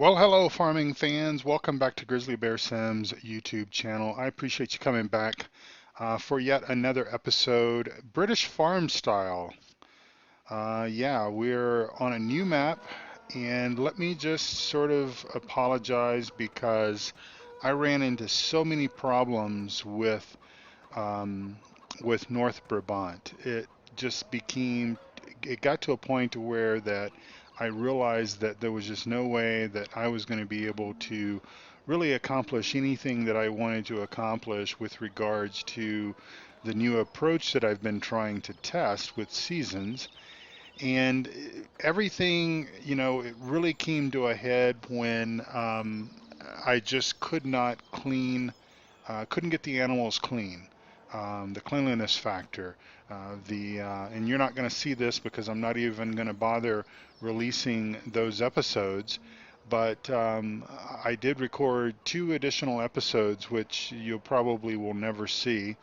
Well, hello, farming fans. Welcome back to Grizzly Bear Sims YouTube channel. I appreciate you coming back for yet another episode, British farm style. Yeah, we're on a new map, and let me just sort of apologize because I ran into so many problems um, with North Brabant. It got to a point where that I realized that there was just no way that I was going to be able to really accomplish anything that I wanted to accomplish with regards to the new approach that I've been trying to test with seasons. And everything, it really came to a head when I just couldn't get the animals clean. The cleanliness factor, and you're not going to see this because I'm not even going to bother releasing those episodes. But I did record two additional episodes, which you probably will never see.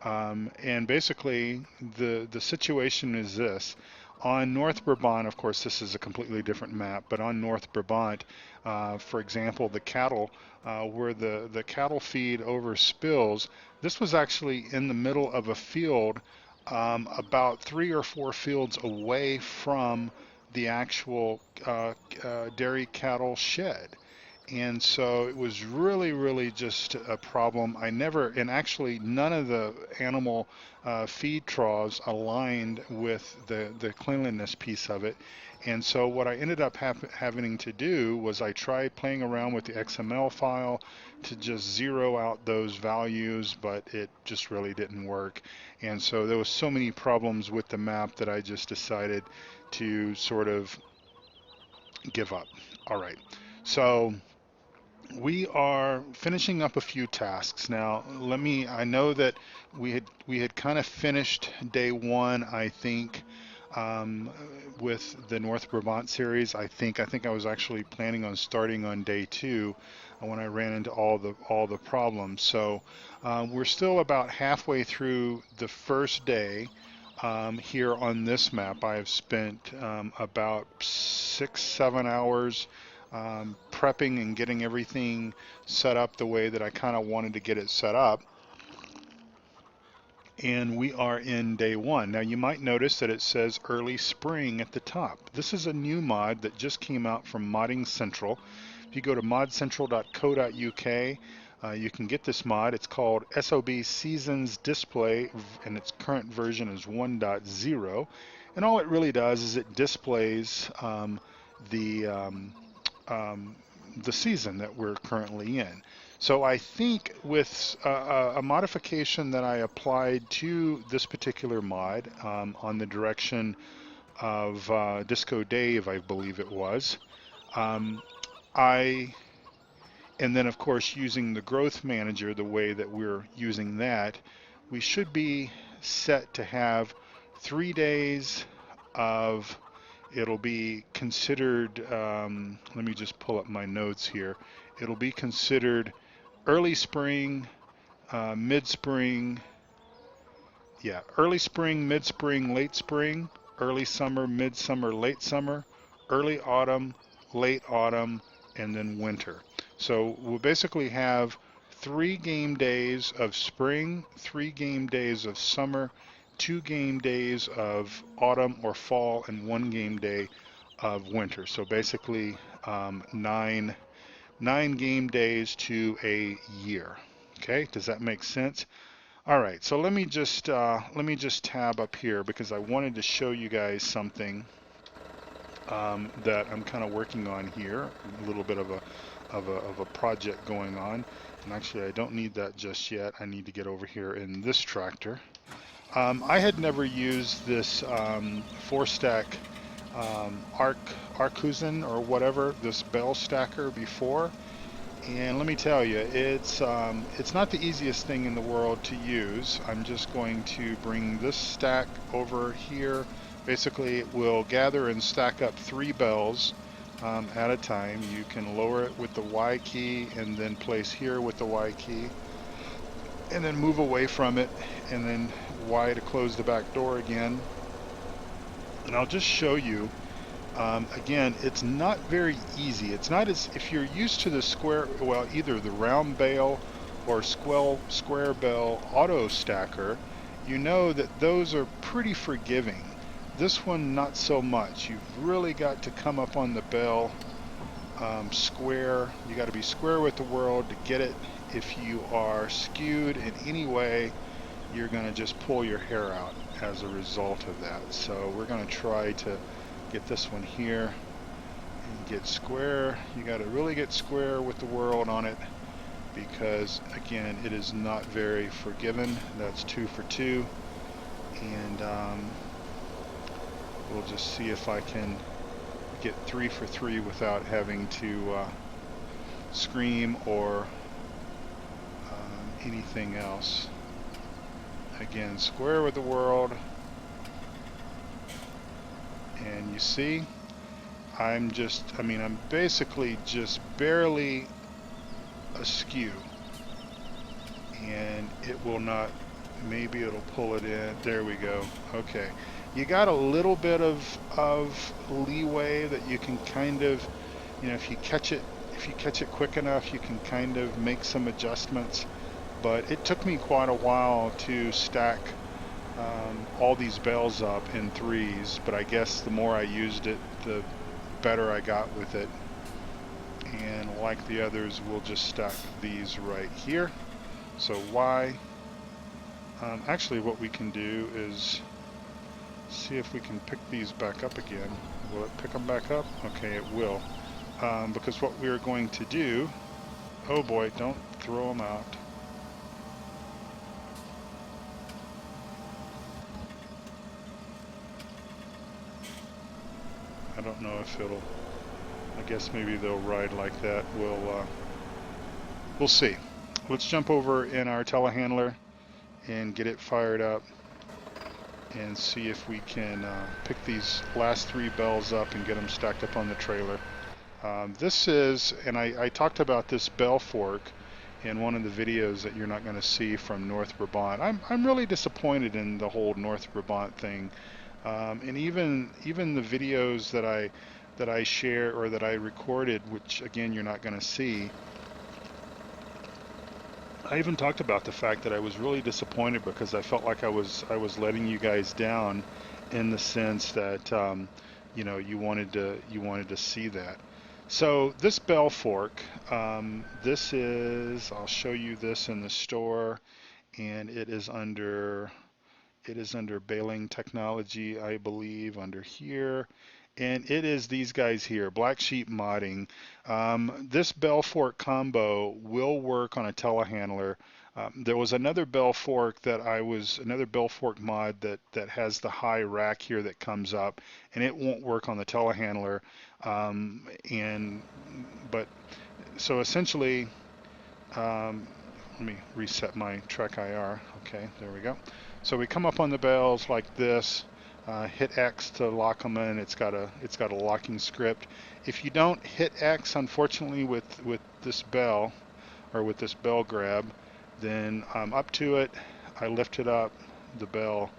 And basically, the situation is this. On North Brabant, of course, this is a completely different map, but on North Brabant, for example, the cattle, where the cattle feed over spills, this was actually in the middle of a field, about 3 or 4 fields away from the actual dairy cattle shed. And so it was really, really just a problem. And actually, none of the animal feed troughs aligned with the cleanliness piece of it. And so what I ended up having to do was I tried playing around with the XML file to just zero out those values, but it just really didn't work. And so there was so many problems with the map that I just decided to sort of give up. All right. So we are finishing up a few tasks now. I know that we had kind of finished day one, I think, um, with the North Brabant series. I think I was actually planning on starting on day two when I ran into all the problems. So we're still about halfway through the first day. Here on this map, I have spent about 6, 7 hours prepping and getting everything set up the way that I kind of wanted to get it set up. And we are in day one. Now you might notice that it says early spring at the top. This is a new mod that just came out from Modding Central. If you go to modcentral.co.uk, you can get this mod. It's called SOB Seasons Display, and its current version is 1.0. And all it really does is it displays the um, um, the season that we're currently in. So I think with a modification that I applied to this particular mod on the direction of Disco Dave, I believe it was, um, I and then of course using the growth manager the way that we're using that, we should be set to have 3 days of it'll be considered, let me just pull up my notes here. It'll be considered early spring, mid-spring, yeah, early spring, mid-spring, late spring, early summer, midsummer, late summer, early autumn, late autumn, and then winter. So we'll basically have 3 game days of spring, 3 game days of summer, 2 game days of autumn or fall, and 1 game day of winter. So basically, nine game days to a year. Okay, does that make sense? All right, so let me just tab up here because I wanted to show you guys something that I'm kind of working on here. A little bit of a project going on, and actually I don't need that just yet. I need to get over here in this tractor. I had never used this four-stack Arcusin or whatever, this Bale stacker before. And let me tell you, it's not the easiest thing in the world to use. I'm just going to bring this stack over here. Basically, it will gather and stack up 3 bells at a time. You can lower it with the Y key and then place here with the Y key and then move away from it and then Y to close the back door again. And I'll just show you Again, it's not very easy. It's not as if you're used to the square, well, either the round bale or square bale auto stacker, you know that those are pretty forgiving. This one, not so much. You've really got to come up on the bale square. You got to be square with the world to get it. If you are skewed in any way, you're going to just pull your hair out as a result of that. So we're going to try to get this one here and get square. You got to really get square with the world on it, because again, it is not very forgiving. That's 2 for 2, and we'll just see if I can get 3 for 3 without having to scream or anything else. Again, square with the world, and you see, I'm basically just barely askew, and it will not, maybe it'll pull it in. There we go. Okay, you got a little bit of leeway that you can kind of, if you catch it quick enough, you can kind of make some adjustments. But it took me quite a while to stack all these bales up in 3s, but I guess the more I used it, the better I got with it. And like the others, we'll just stack these right here. So Y. Actually, what we can do is see if we can pick these back up again. Will it pick them back up? Okay, it will. Because what we're going to do, oh boy, don't throw them out. I don't know if it'll, I guess maybe they'll ride like that. We'll see. Let's jump over in our telehandler and get it fired up and see if we can pick these last 3 bells up and get them stacked up on the trailer. This is, and I talked about this bell fork in one of the videos that you're not going to see from North Brabant. I'm really disappointed in the whole North Brabant thing. And even the videos that I share or that I recorded, which again you're not going to see, I even talked about the fact that I was really disappointed because I felt like I was letting you guys down, in the sense that you wanted to see that. So this bell fork, this is, I'll show you this in the store, and it is under baling technology, I believe, under here. And it is these guys here, Black Sheep Modding. This bell fork combo will work on a telehandler. There was another bell fork another bell fork mod that has the high rack here that comes up, and it won't work on the telehandler. But so essentially, let me reset my Trek IR. Okay, there we go. So we come up on the bells like this, hit X to lock them in. It's got a locking script. If you don't hit X, unfortunately, with this bell, or with this bell grab, then I'm up to it. I lift it up. The bell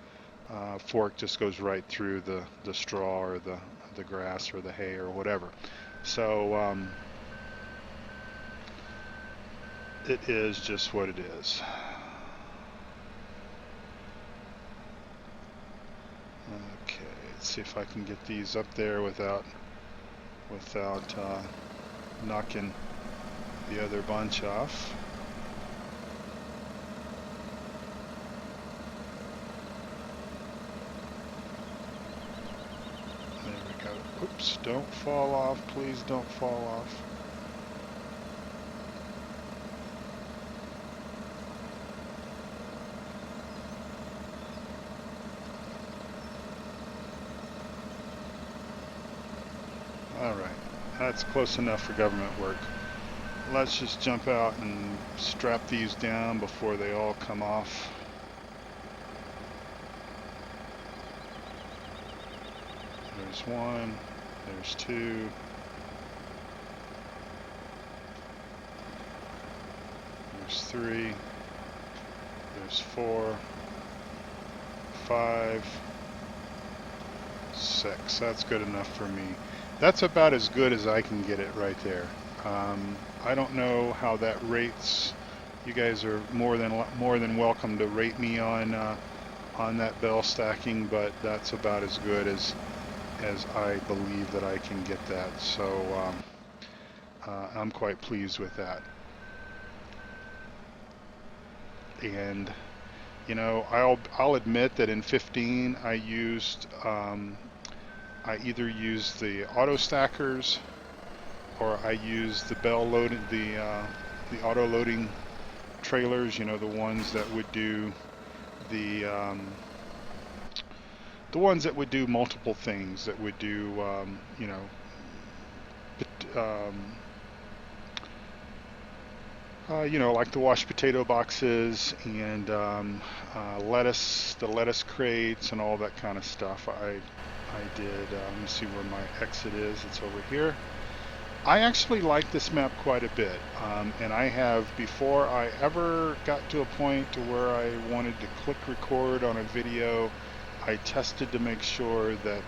fork just goes right through the straw or the grass or the hay or whatever. So it is just what it is. Okay, let's see if I can get these up there without knocking the other bunch off. There we go. Oops, don't fall off. Please don't fall off. Alright, that's close enough for government work. Let's just jump out and strap these down before they all come off. There's 1, there's 2. There's 3. There's 4, 5, 6. That's good enough for me. That's about as good as I can get it right there. I don't know how that rates. You guys are more than welcome to rate me on that bell stacking, but that's about as good as I believe that I can get that. So I'm quite pleased with that. And you know, I'll admit that in 15 I used I either used the auto stackers or I used the Bale loading the auto loading trailers. You know, the ones that would do the ones that would do multiple things, that would do you know, you know, like the washed potato boxes and lettuce, the lettuce crates, and all that kind of stuff. I did. Let me see where my exit is. It's over here. I actually like this map quite a bit, and I have, before I ever got to a point to where I wanted to click record on a video, I tested to make sure that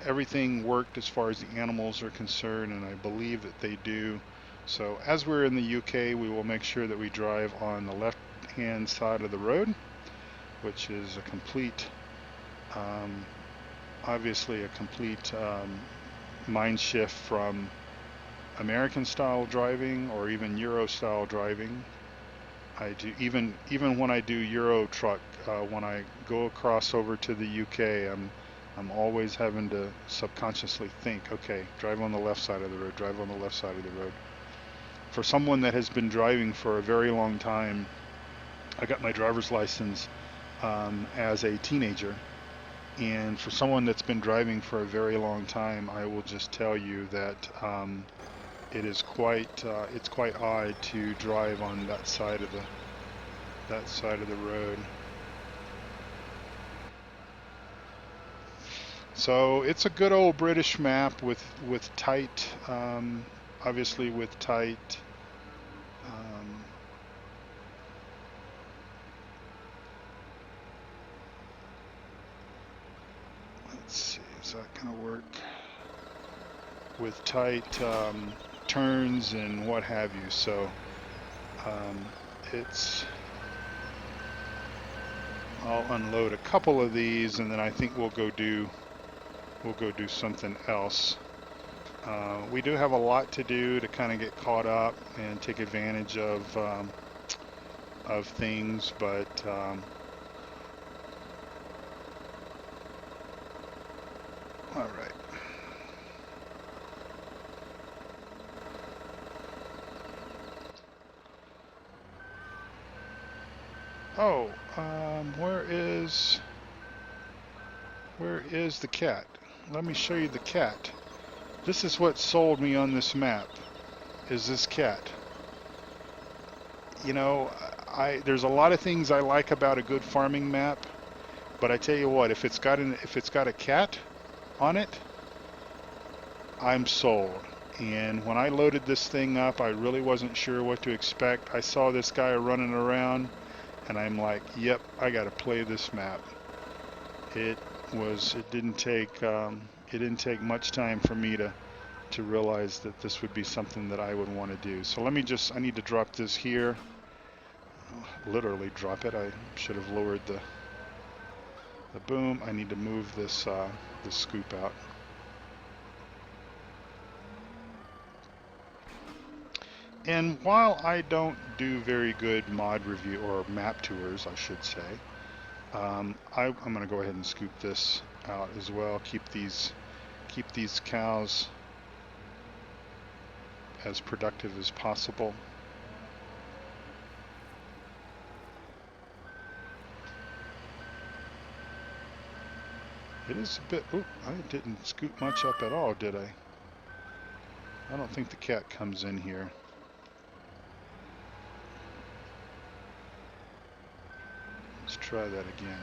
everything worked as far as the animals are concerned, and I believe that they do. So as we're in the UK, we will make sure that we drive on the left-hand side of the road, which is a complete, obviously a complete mind shift from American style driving or even Euro style driving. I do even when I do Euro truck, when I go across over to the UK, I'm always having to subconsciously think, okay, drive on the left side of the road, drive on the left side of the road. For someone that has been driving for a very long time, I got my driver's license as a teenager, and for someone that's been driving for a very long time, I will just tell you that it is it's quite odd to drive on that side of the road. So it's a good old British map with tight, obviously with tight. Let's see, is that going to work? With tight turns and what have you. So I'll unload a couple of these, and then I think we'll go do something else. We do have a lot to do to kind of get caught up and take advantage of things, but all right. Oh, where is the cat? Let me show you the cat. This is what sold me on this map, is this cat. You know, there's a lot of things I like about a good farming map, but I tell you what, if it's got a cat on it, I'm sold. And when I loaded this thing up, I really wasn't sure what to expect. I saw this guy running around, and I'm like, yep, I got to play this map. It didn't take much time for me to realize that this would be something that I would want to do. So I need to drop this here. Literally drop it. I should have lowered the boom. I need to move this scoop out. And while I don't do very good mod review or map tours, I should say, I'm going to go ahead and scoop this out as well. Keep these cows as productive as possible. It is a bit. Oh, I didn't scoop much up at all, did I? I don't think the cat comes in here. Let's try that again.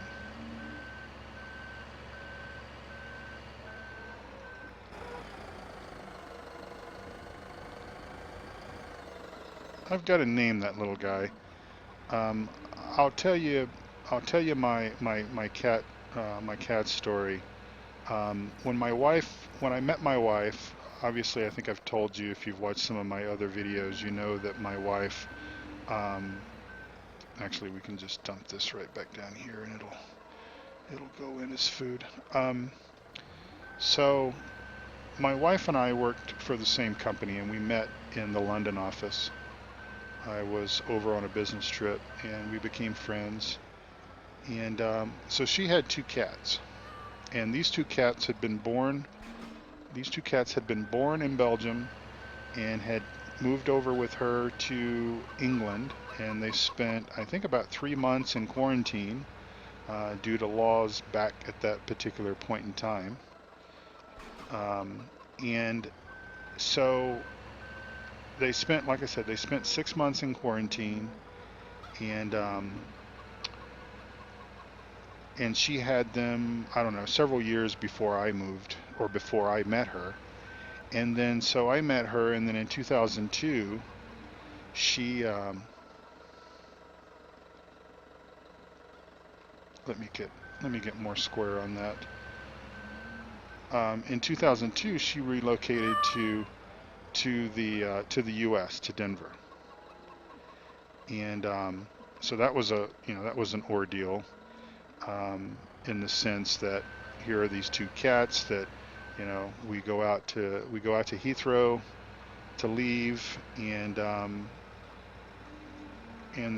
I've got to name that little guy. I'll tell you I'll tell you my cat story. When I met my wife, obviously I think I've told you, if you've watched some of my other videos, you know that my wife, um, actually we can just dump this right back down here and it'll go in as food. So my wife and I worked for the same company, and we met in the London office. I was over on a business trip and we became friends. And so she had two cats, and these two cats had been born. These two cats had been born in Belgium and had moved over with her to England, and they spent, I think, about 3 months in quarantine due to laws back at that particular point in time. And so they spent, like I said, they spent 6 months in quarantine, and and she had them, I don't know, several years before I moved or before I met her. And then so I met her, and then in 2002, she let me get more square on that. In 2002, she relocated to the U.S., to Denver, and so that was that was an ordeal, in the sense that here are these two cats that we go out to Heathrow to leave, and the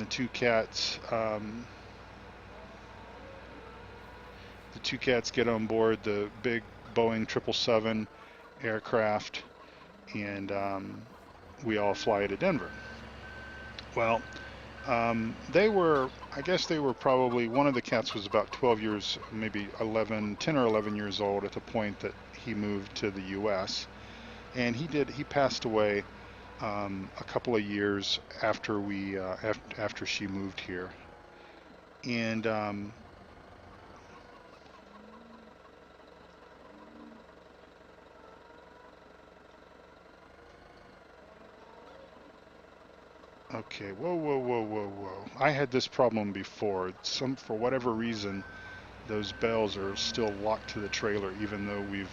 two cats get on board the big Boeing 777 aircraft, and we all fly to Denver. Well, I guess they were probably, one of the cats was about 12 years, maybe 10 or 11 years old at the point that he moved to the U.S. And he passed away a couple of years after after she moved here. And okay, whoa. I had this problem before. For whatever reason, those bells are still locked to the trailer, even though we've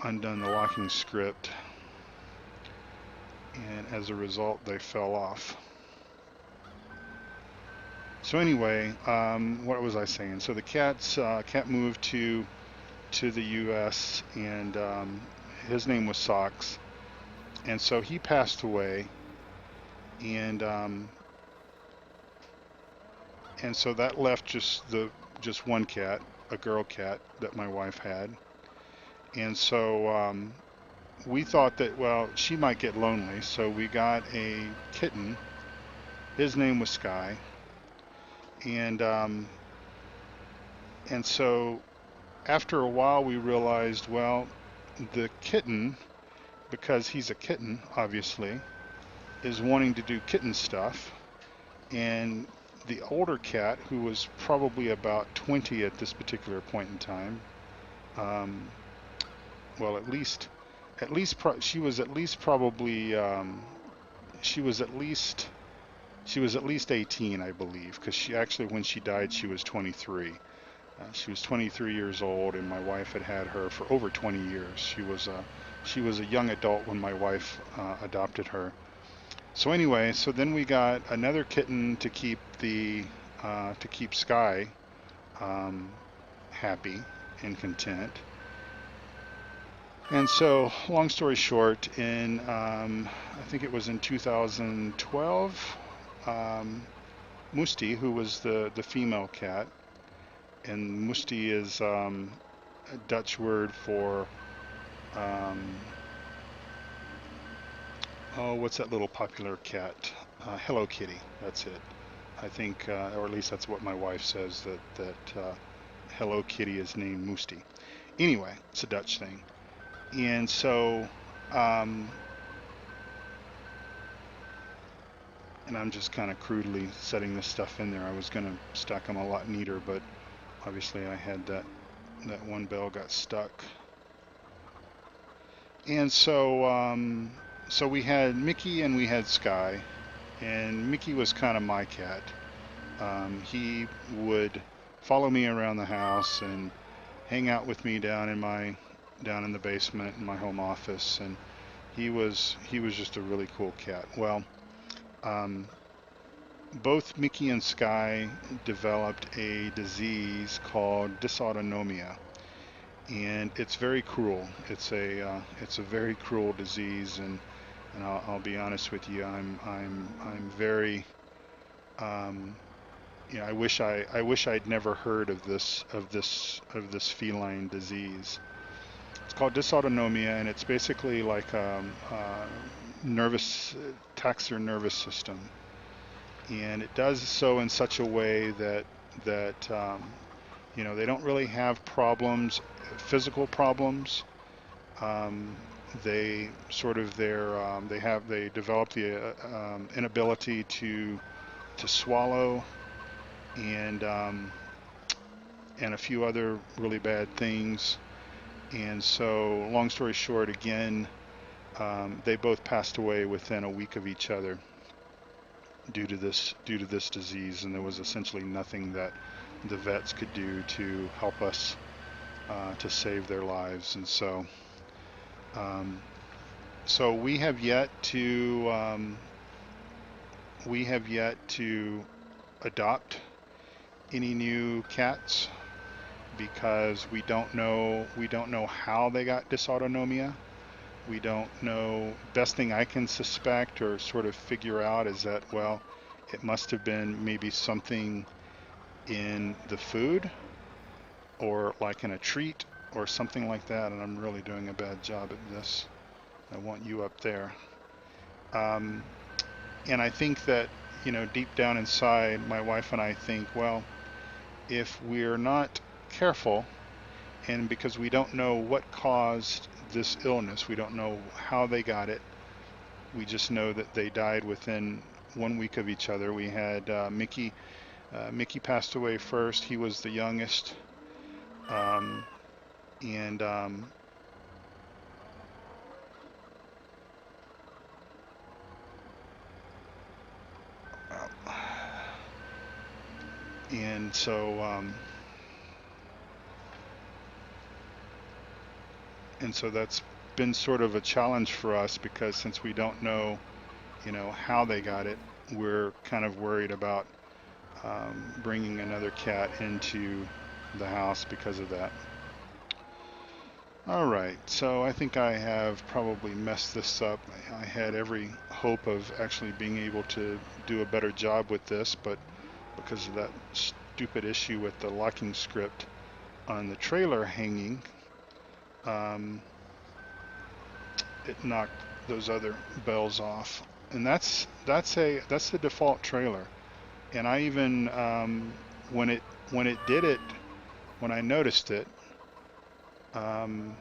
undone the locking script, and as a result, they fell off. So anyway, what was I saying? So the cat moved to the U.S., and his name was Socks, and so he passed away, and so that left just one cat, a girl cat that my wife had, and so we thought that, well, she might get lonely, so we got a kitten. His name was Sky, and so after a while we realized, well, the kitten, because he's a kitten, obviously, is wanting to do kitten stuff, and the older cat, who was probably about 20 at this particular point in time, well, she was at least probably she was at least 18, I believe, because she actually, when she died, she was 23. She was 23 years old, and my wife had her for over 20 years. She was a young adult when my wife adopted her. So anyway, so then we got another kitten to keep Sky happy and content. And so, long story short, I think it was in 2012, Musti, who was the female cat, and Musti is a Dutch word for what's that little popular cat? Hello Kitty. That's it. I think, or at least that's what my wife says, that Hello Kitty is named Musti. Anyway, it's a Dutch thing. And so, and I'm just kind of crudely setting this stuff in there. I was going to stack them a lot neater, but obviously I had that one bell got stuck. And so, we had Mickey and we had Sky, and Mickey was kind of my cat. He would follow me around the house and hang out with me down in the basement in my home office, and he was just a really cool cat. Well, um, both Mickey and Sky developed a disease called dysautonomia, and it's very cruel. It's a very cruel disease, and I'll be honest with you, I'm very I wish I'd never heard of this feline disease. It's called dysautonomia, and it's basically like nervous attacks your nervous system, and it does so in such a way that they don't really have problems, physical problems. Um, they sort of they develop the inability to swallow, and and a few other really bad things. And so, long story short, again, they both passed away within a week of each other due to this disease, and there was essentially nothing that the vets could do to help us to save their lives. And um, so we have yet to adopt any new cats because we don't know how they got dysautonomia. We don't know. Best thing I can suspect or sort of figure out is that, well, it must have been maybe something in the food or like in a treat or something like that. And I'm really doing a bad job at this. I want you up there. Um, and I think that, deep down inside, my wife and I think, well, if we're not careful, and because we don't know what caused this illness, we don't know how they got it. We just know that they died within 1 week of each other. We had Mickey. Mickey passed away first. He was the youngest, um, and and so that's been sort of a challenge for us because since we don't know, how they got it, we're kind of worried about bringing another cat into the house because of that. All right, so I think I have probably messed this up. I had every hope of actually being able to do a better job with this, but because of that stupid issue with the locking script on the trailer hanging, um, it knocked those other bells off. And that's the default trailer. And I even when it did it, when I noticed it, um,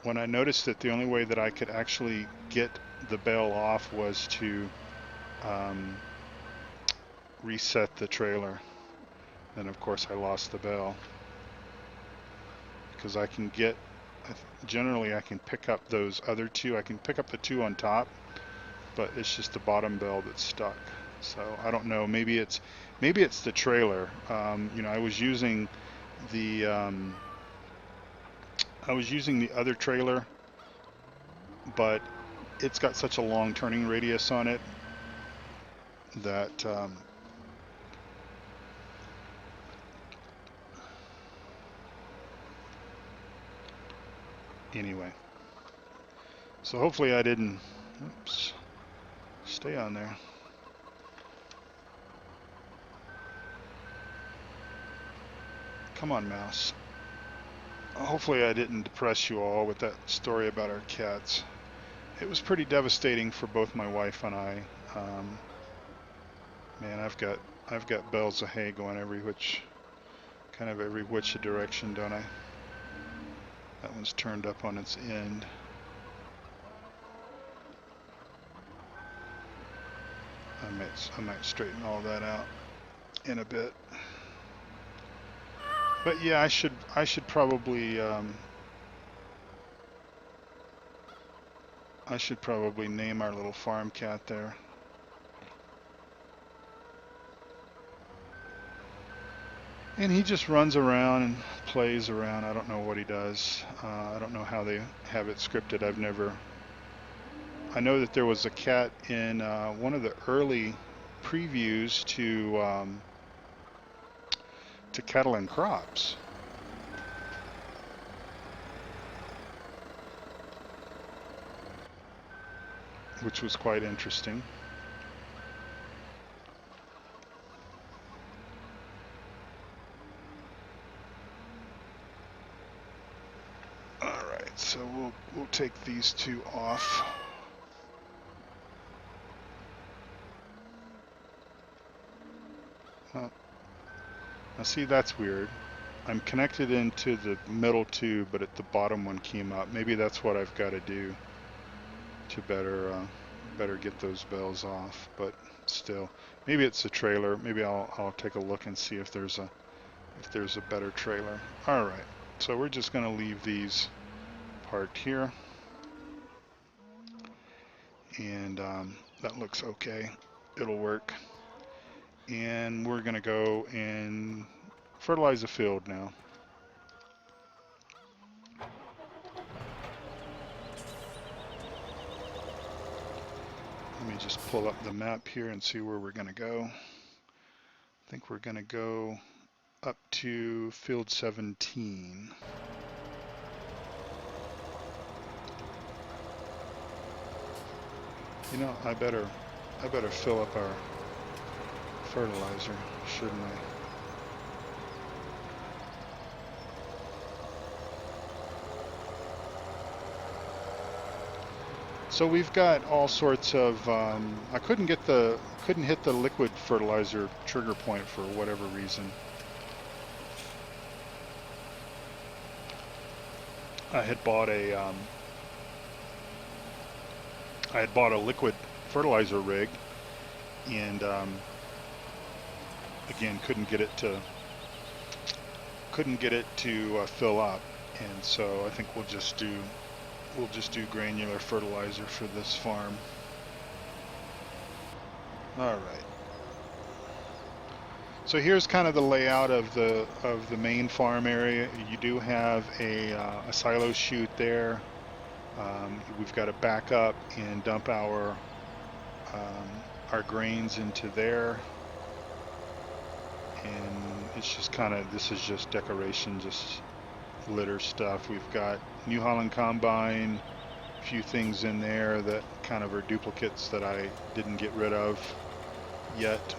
the only way that I could actually get the bell off was to um, reset the trailer. Then of course I lost the bell because generally I can pick up those other two. I can pick up the two on top, but it's just the bottom bell that's stuck. So I don't know. Maybe it's the trailer. I was using the other trailer, but it's got such a long turning radius on it that anyway. So hopefully I didn't. Oops. Stay on there. Come on, mouse. Hopefully I didn't depress you all with that story about our cats. It was pretty devastating for both my wife and I. Um, Man, I've got bells of hay going every which direction, don't I? That one's turned up on its end. I might straighten all that out in a bit. But yeah, I should probably I should probably name our little farm cat there. And he just runs around and plays around. I don't know what he does. I don't know how they have it scripted. I know that there was a cat in one of the early previews to Cattle and Crops. Which was quite interesting. Alright, so we'll take these two off. Well, now see, that's weird. I'm connected into the middle tube, but at the bottom one came up. Maybe that's what I've got to do to better get those bells off. But still, maybe it's a trailer. Maybe I'll take a look and see if there's a better trailer. All right, so we're just going to leave these parked here, and that looks okay. It'll work. And we're going to go and fertilize the field now. Let me just pull up the map here and see where we're going to go. I think we're going to go up to field 17. You know, I better fill up our fertilizer, shouldn't I? So we've got all sorts of, I couldn't hit the liquid fertilizer trigger point for whatever reason. I had bought a liquid fertilizer rig, and again couldn't get it to fill up, and so I think we'll just do granular fertilizer for this farm. All right. So here's kind of the layout of the main farm area. You do have a silo chute there. We've got to back up and dump our grains into there, and it's just this is just decoration, just litter stuff. We've got New Holland Combine, a few things in there that kind of are duplicates that I didn't get rid of yet.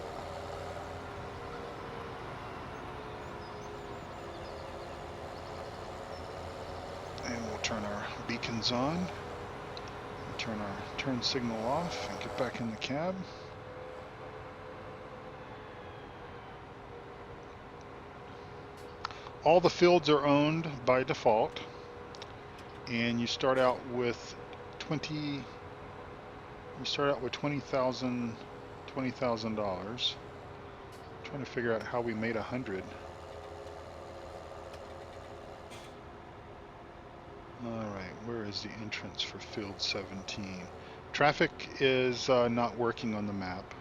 And we'll turn our beacons on, turn our turn signal off, and get back in the cab. All the fields are owned by default, and you start out with $20,000. Trying to figure out how we made 100. All right, where is the entrance for field 17? Traffic is not working on the map,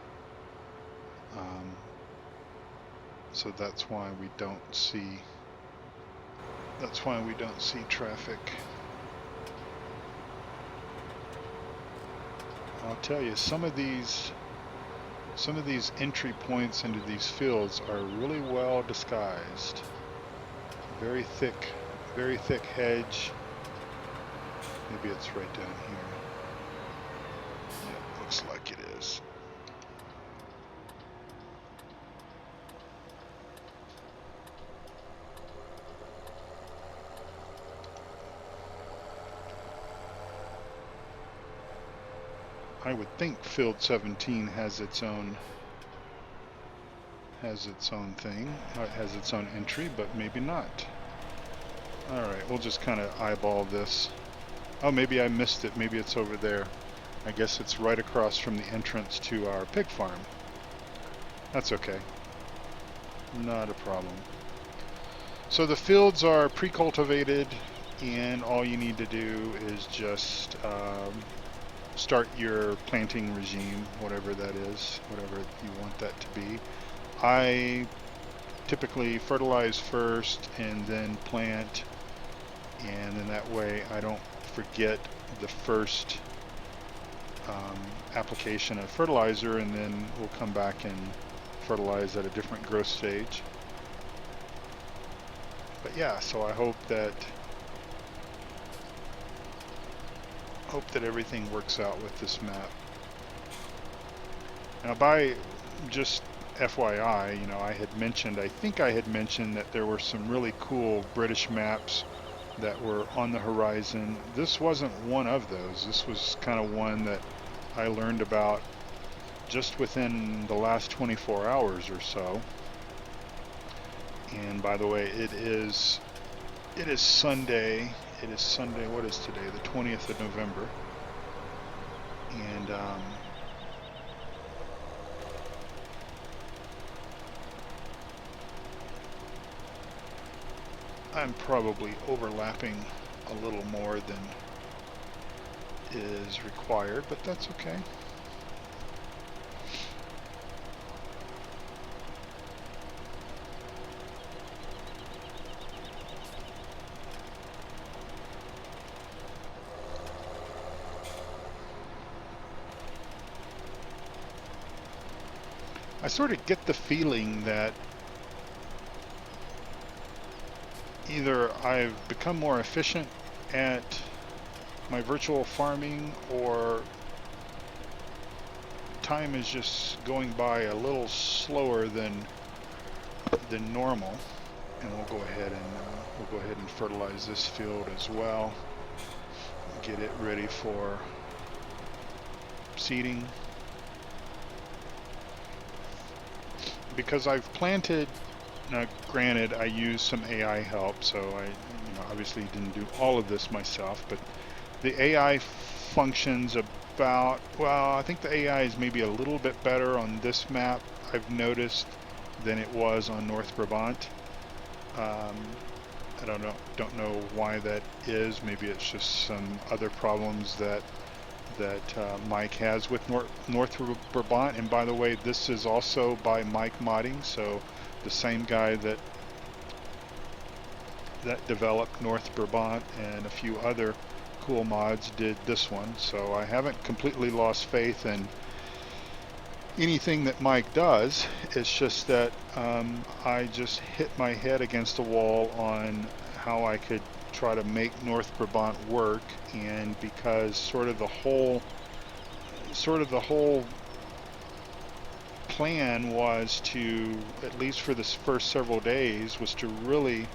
so that's why we don't see. That's why we don't see traffic. I'll tell you, some of these entry points into these fields are really well disguised. Very thick hedge. Maybe it's right down here. Yeah, looks like it is. I would think field 17 has its own thing. It has its own entry, but maybe not. All right, we'll just kind of eyeball this. Oh, maybe I missed it. Maybe it's over there. I guess it's right across from the entrance to our pig farm. That's okay. Not a problem. So the fields are pre-cultivated, and all you need to do is just start your planting regime, whatever that is, whatever you want that to be. I typically fertilize first and then plant, and then that way I don't forget the first application of fertilizer, and then we'll come back and fertilize at a different growth stage. But yeah, so I hope that everything works out with this map. Now, by just FYI, you know, I think I had mentioned that there were some really cool British maps that were on the horizon. This wasn't one of those. This was kind of one that I learned about just within the last 24 hours or so. And by the way, it is Sunday. It is Sunday. What is today? The 20th of November. And I'm probably overlapping a little more than is required, but that's okay. I sort of get the feeling that either I've become more efficient at my virtual farming, or time is just going by a little slower than normal. And we'll go ahead and fertilize this field as well. Get it ready for seeding. Because I've planted, now granted I used some AI help, so I obviously didn't do all of this myself, but the AI functions about, well, I think the AI is maybe a little bit better on this map, I've noticed, than it was on North Brabant. I don't know why that is. Maybe it's just some other problems that Mike has with North Brabant. And by the way, this is also by Mike Modding, so the same guy that developed North Brabant and a few other cool mods did this one. So I haven't completely lost faith in anything that Mike does. It's just that I just hit my head against the wall on how I could try to make North Brabant work, and because sort of the whole plan was to, at least for this first several days, was to really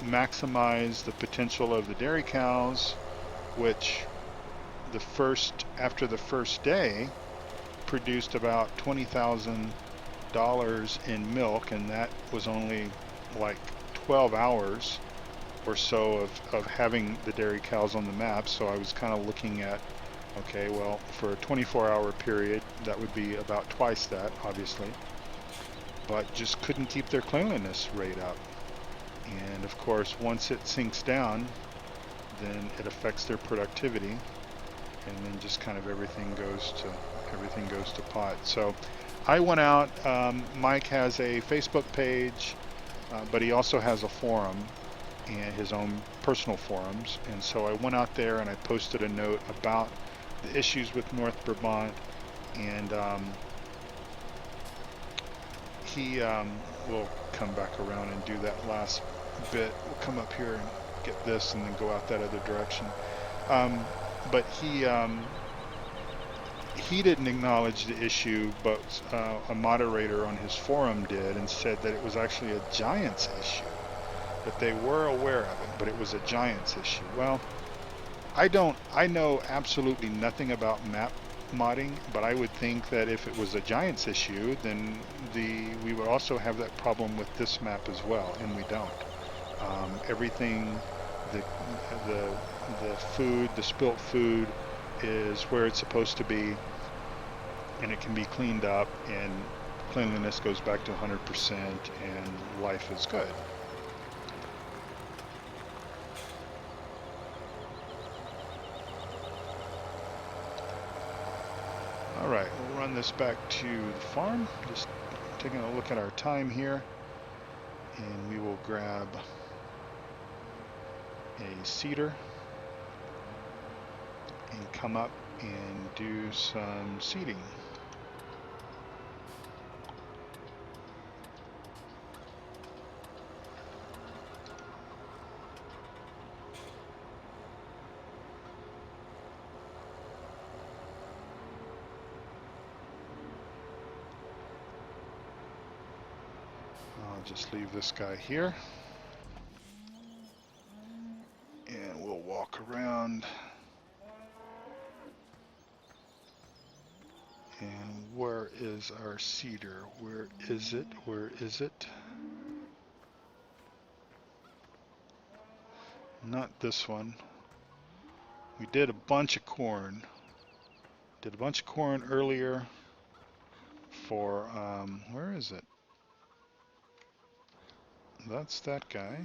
maximize the potential of the dairy cows, which after the first day produced about $20,000 in milk, and that was only like 12 hours or so of having the dairy cows on the map. So I was kind of looking at, okay, well, for a 24-hour period, that would be about twice that, obviously, but just couldn't keep their cleanliness rate up. And of course, once it sinks down, then it affects their productivity, and then just kind of everything goes to pot. So I went out. Mike has a Facebook page, but he also has a forum and his own personal forums. And so I went out there and I posted a note about the issues with North Brabant, and he will come back around and do that last bit. We'll come up here and get this and then go out that other direction. But he didn't acknowledge the issue, but a moderator on his forum did, and said that it was actually a giants issue, that they were aware of it, but it was a giants issue. Well, I know absolutely nothing about map modding, but I would think that if it was a giants issue, then we would also have that problem with this map as well, and we don't. Everything, the food, the spilt food, is where it's supposed to be, and it can be cleaned up, and cleanliness goes back to 100%, and life is good. run this back to the farm. Just taking a look at our time here, and we will grab a seeder and come up and do some seeding. I'll just leave this guy here, and we'll walk around. And where is our seeder? Where is it? Where is it? Not this one. We did a bunch of corn. Did a bunch of corn earlier for, where is it? That's that guy.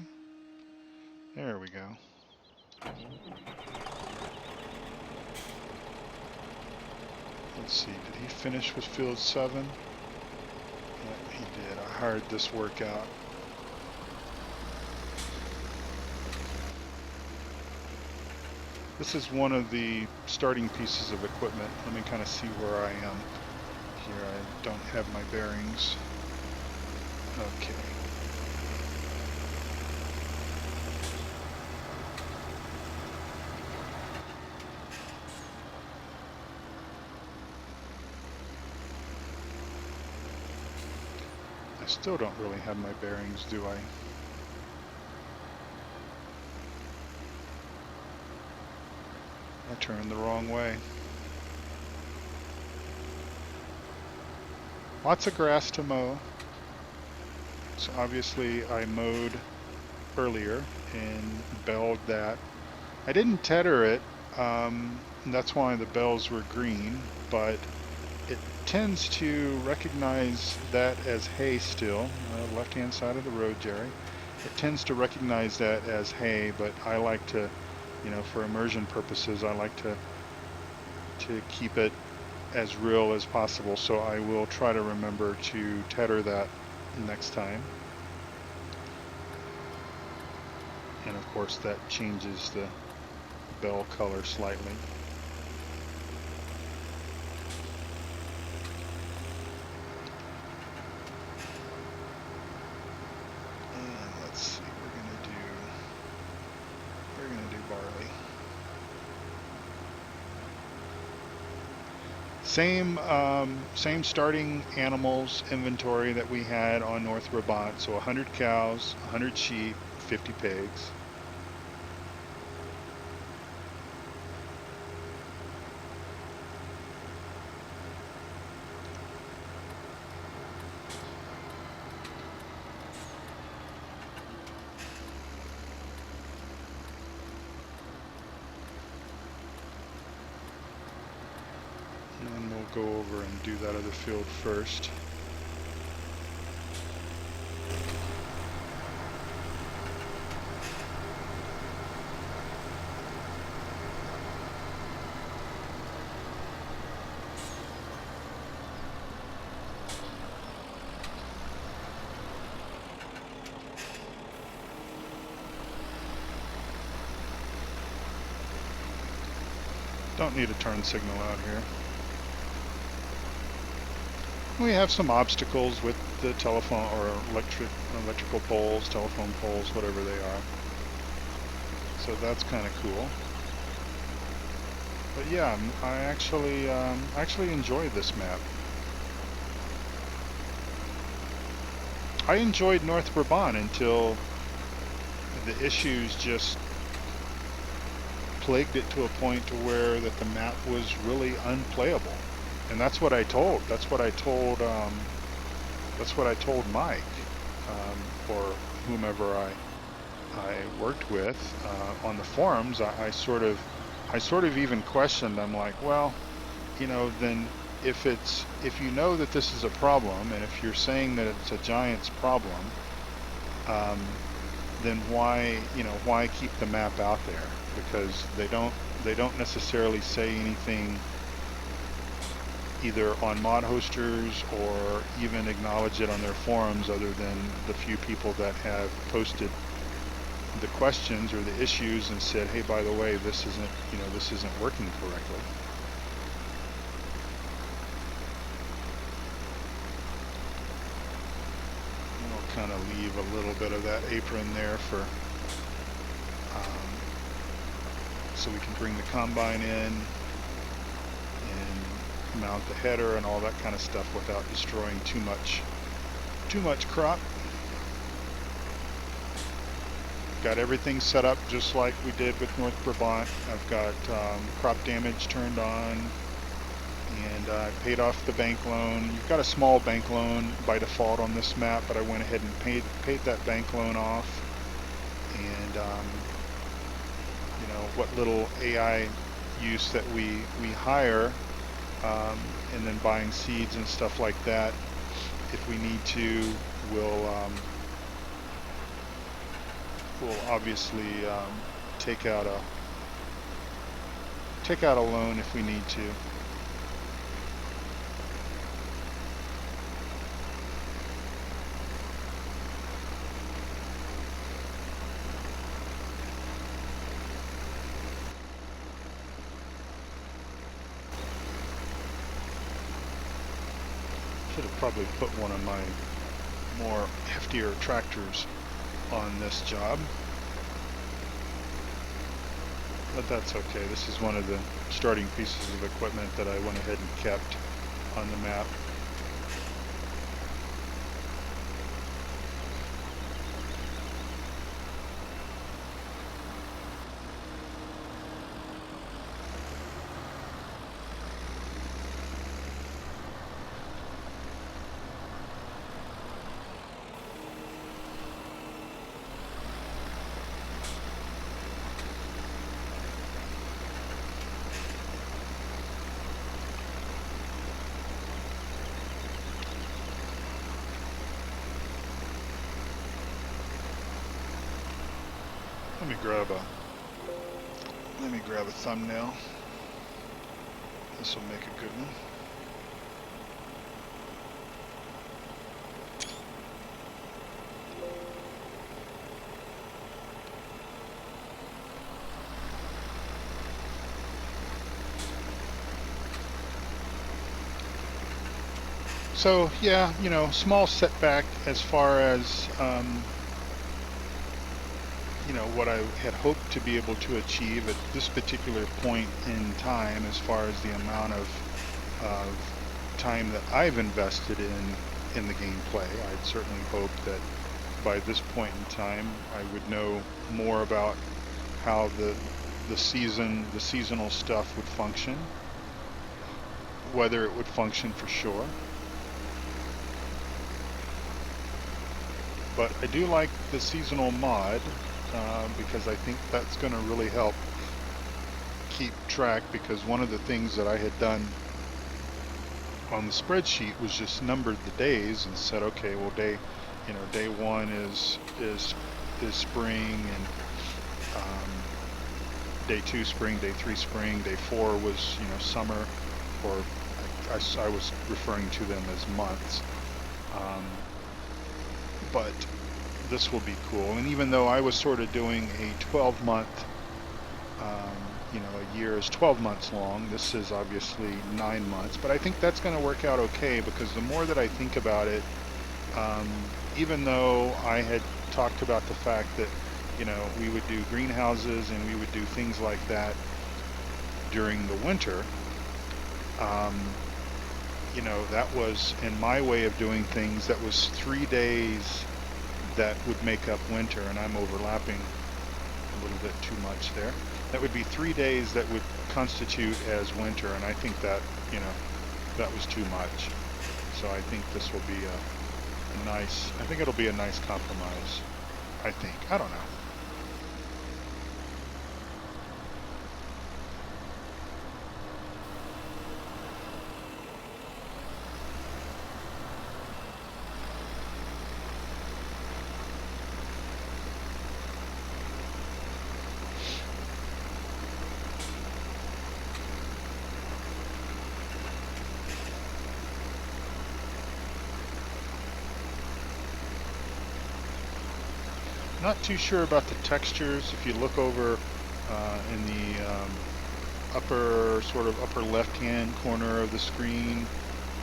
There we go. Let's see, did he finish with field 7? Yeah, he did. I hired this work out. This is one of the starting pieces of equipment. Let me kind of see where I am here. I don't have my bearings. Okay. I still don't really have my bearings, do I? I turned the wrong way. Lots of grass to mow. So obviously I mowed earlier and belled that. I didn't tether it, that's why the bells were green, but it tends to recognize that as hay still. Left hand side of the road, Jerry. It tends to recognize that as hay, but I like to, you know, for immersion purposes, I like to keep it as real as possible, so I will try to remember to tether that next time. And of course that changes the bell color slightly. And let's see, we're gonna do barley. Same starting animals inventory that we had on North Brabant. So 100 cows, 100 sheep, 50 pigs. And we'll go over and do that other field first. Don't need a turn signal out here. We have some obstacles with the telephone or electrical poles, telephone poles, whatever they are. So that's kind of cool. But yeah, I actually enjoyed this map. I enjoyed North Brabant until the issues just plagued it to a point to where that the map was really unplayable. And that's what I told. That's what I told Mike, or whomever I worked with on the forums. I sort of even questioned. I'm like, well, you know, then if you know that this is a problem, and if you're saying that it's a Giants problem, then why keep the map out there? Because they don't necessarily say anything either on mod hosters or even acknowledge it on their forums, other than the few people that have posted the questions or the issues and said, hey, by the way, this isn't working correctly. And I'll kind of leave a little bit of that apron there for so we can bring the combine in and mount the header and all that kind of stuff without destroying too much crop. Got everything set up just like we did with North Brabant. I've got crop damage turned on, and I paid off the bank loan. You've got a small bank loan by default on this map, but I went ahead and paid that bank loan off. And what little AI use that we hire, and then buying seeds and stuff like that, if we need to, we'll obviously take out a loan if we need to. Should have probably put one of my more heftier tractors on this job, but that's okay. This is one of the starting pieces of equipment that I went ahead and kept on the map. Let me grab a thumbnail. This will make a good one. So yeah, small setback as far as what I had hoped to be able to achieve at this particular point in time, as far as the amount of time that I've invested in the gameplay. I'd certainly hoped that by this point in time I would know more about how the seasonal stuff would function, whether it would function for sure. But I do like the seasonal mod, because I think that's going to really help keep track, because one of the things that I had done on the spreadsheet was just numbered the days and said, okay, well day 1 is spring, and day 2 spring, day 3 spring, day 4 was summer, or I was referring to them as months. But this will be cool. And even though I was sort of doing a 12-month, a year is 12 months long, this is obviously 9 months, but I think that's going to work out okay, because the more that I think about it, even though I had talked about the fact that we would do greenhouses and we would do things like that during the winter, that was, in my way of doing things, that was 3 days that would make up winter, and I'm overlapping a little bit too much there. That would be 3 days that would constitute as winter, and I think that, that was too much. So I think this will be I think it'll be a nice compromise. I don't know. not too sure about the textures. If you look over in the upper left-hand corner of the screen,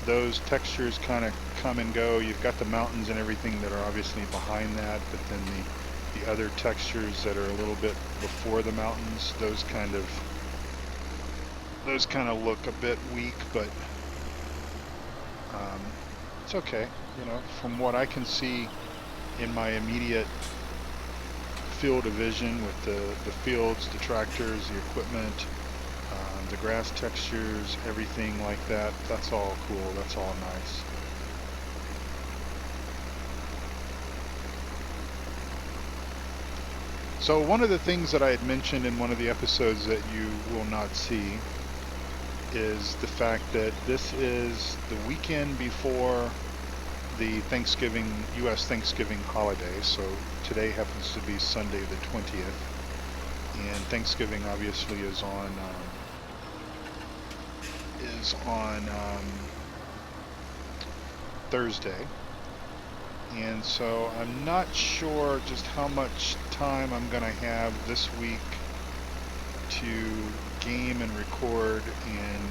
those textures kind of come and go. You've got the mountains and everything that are obviously behind that, but then the other textures that are a little bit before the mountains, those kind of look a bit weak, but it's okay. You know, from what I can see in my immediate field of vision with the fields, the tractors, the equipment, the grass textures, everything like that, that's all cool, that's all nice. So one of the things that I had mentioned in one of the episodes that you will not see is the fact that this is the weekend before the U.S. Thanksgiving holiday. So today happens to be Sunday the 20th, and Thanksgiving obviously is on Thursday. And so I'm not sure just how much time I'm going to have this week to game and record and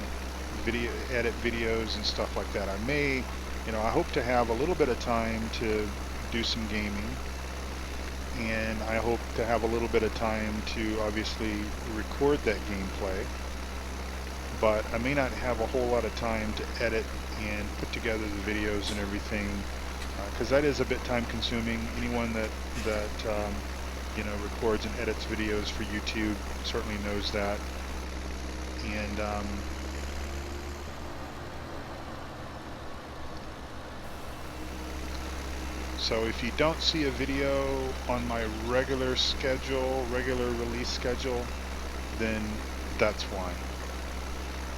edit videos and stuff like that. I may, I hope to have a little bit of time to do some gaming, and I hope to have a little bit of time to obviously record that gameplay, but I may not have a whole lot of time to edit and put together the videos and everything, because that is a bit time consuming. Anyone that records and edits videos for YouTube certainly knows that. And so if you don't see a video on my regular release schedule, then that's why.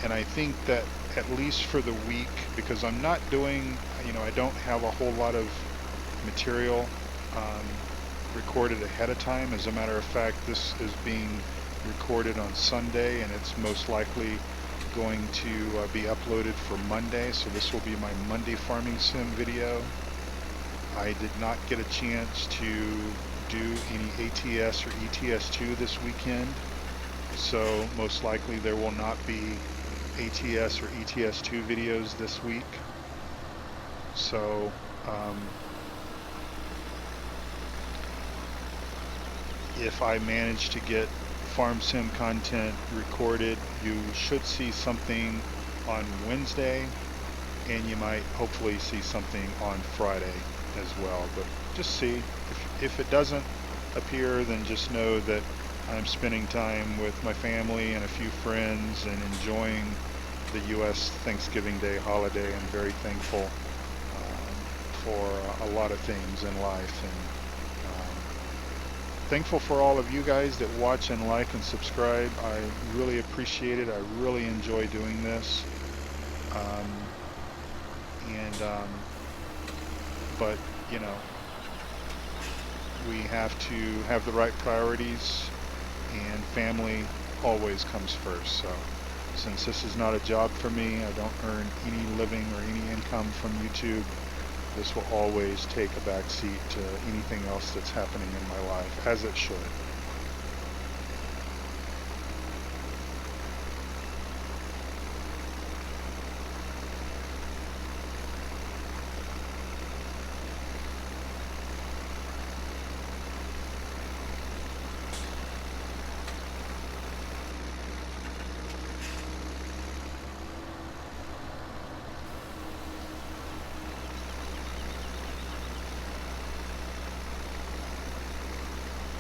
And I think that at least for the week, because I'm not doing, I don't have a whole lot of material recorded ahead of time. As a matter of fact, this is being recorded on Sunday, and it's most likely going to be uploaded for Monday. So this will be my Monday farming sim video. I did not get a chance to do any ATS or ETS2 this weekend, so most likely there will not be ATS or ETS2 videos this week. So if I manage to get farm sim content recorded, you should see something on Wednesday, and you might hopefully see something on Friday as well. But just see. If it doesn't appear, then just know that I'm spending time with my family and a few friends and enjoying the U.S. Thanksgiving Day holiday. I'm very thankful for a lot of things in life, and thankful for all of you guys that watch and like and subscribe. I really appreciate it. I really enjoy doing this. But we have to have the right priorities, and family always comes first. So since this is not a job for me, I don't earn any living or any income from YouTube, this will always take a back seat to anything else that's happening in my life, as it should.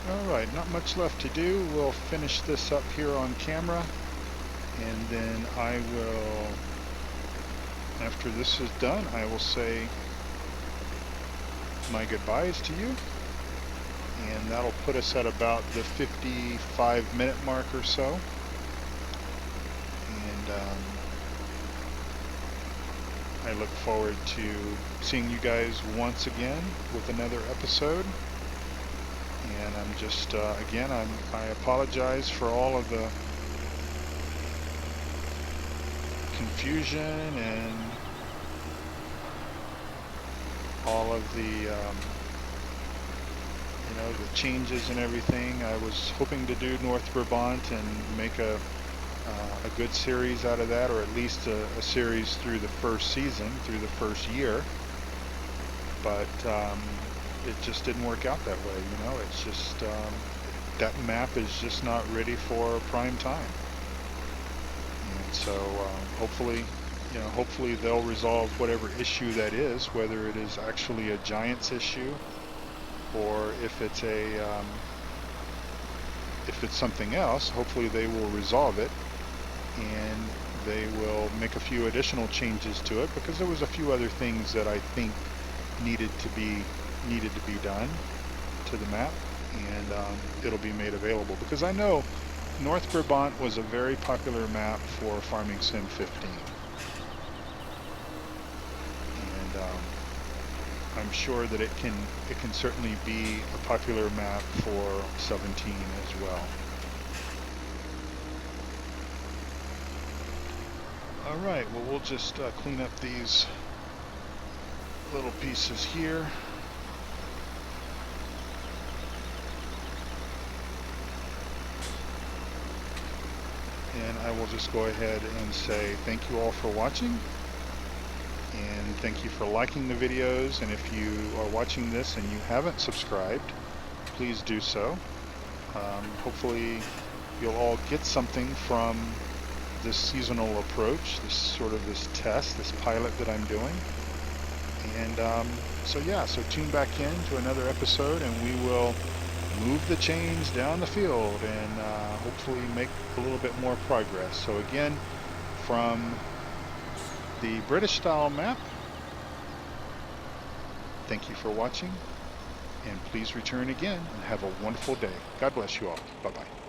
Alright, not much left to do. We'll finish this up here on camera, and then I will, after this is done, I will say my goodbyes to you, and that'll put us at about the 55-minute mark or so. And I look forward to seeing you guys once again with another episode. And I'm just, again, I apologize for all of the confusion and all of the you know, the changes and everything. I was hoping to do North Brabant and make a good series out of that, or at least a series through the first season, through the first year. But it just didn't work out that way. You know, it's just that map is just not ready for prime time. And so hopefully, you know, hopefully they'll resolve whatever issue that is, whether it is actually a Giants issue or if it's something else. Hopefully they will resolve it, and they will make a few additional changes to it, because there was a few other things that I think needed to be done to the map, and it'll be made available, because I know North Brabant was a very popular map for Farming Sim 15, and I'm sure that it can certainly be a popular map for 17 as well. All right, well, we'll just clean up these little pieces here. And I will just go ahead and say thank you all for watching, and thank you for liking the videos. And if you are watching this and you haven't subscribed, please do so. Hopefully you'll all get something from this seasonal approach, this test, this pilot that I'm doing. And so yeah, so tune back in to another episode, and we will move the chains down the field and hopefully make a little bit more progress. So again, from the British style map, thank you for watching, and please return again and have a wonderful day. God bless you all. Bye-bye.